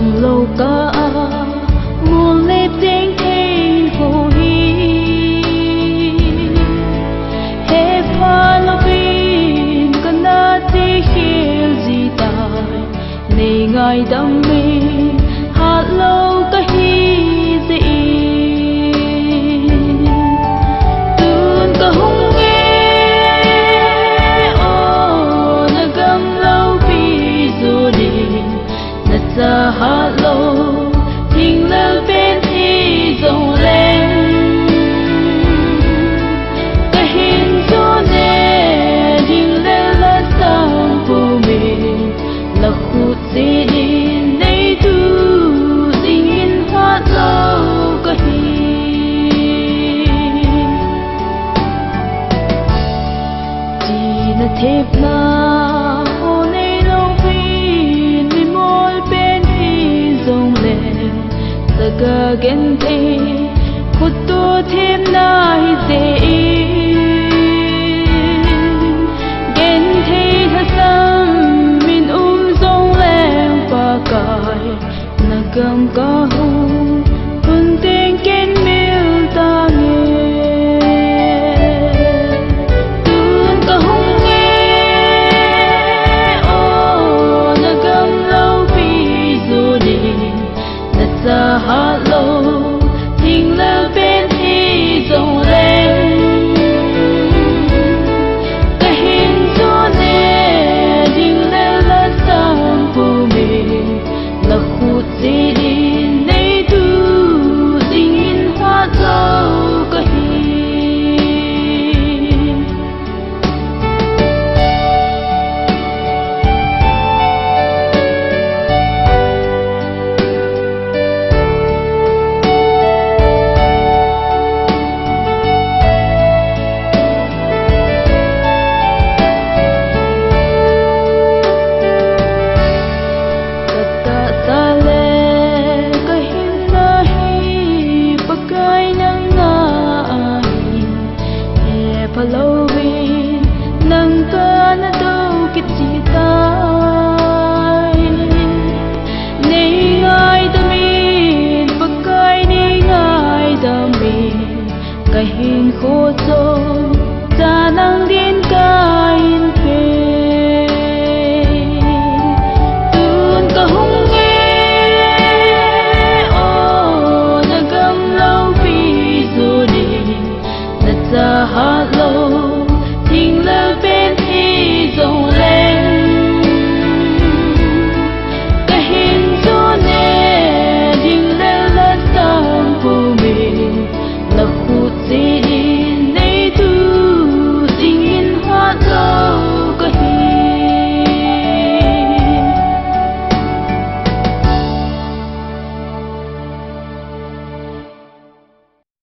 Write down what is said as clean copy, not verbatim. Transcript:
lòng lâu cả muôn lép tiếng thiên hồ hi he pha lo bin con na ti hiểu gì tai này ngài đam mê hát lâu cả hi gì tuôn cả hung nghe ô na gam lâu bi dù đi na ta hát lâu tình lâu bên thì dòng lên cả hình cho nè tình lâu là sang vô mình là khu gì đi nay tu tình hát lâu cả hình chỉ là thép na ô nay lâu viên mi môi bên thì dòng lên saga gente khutu thêm nai dễ gente hasam min dong leng pa kai nagam ka hu hun ten ken mil ta nge tun ka hung nge o nagam lâu pi zu đi na sa hát lâu tình lâu bên thì dòng lên cả hình cho nè tình lâu là sang vô mình là khu gì đi nay tu tình hát lâu cả hình Palawin nang ka na daw kitsitay Nay ngay damin pagkay nay ngay damin Kahin ko to tanang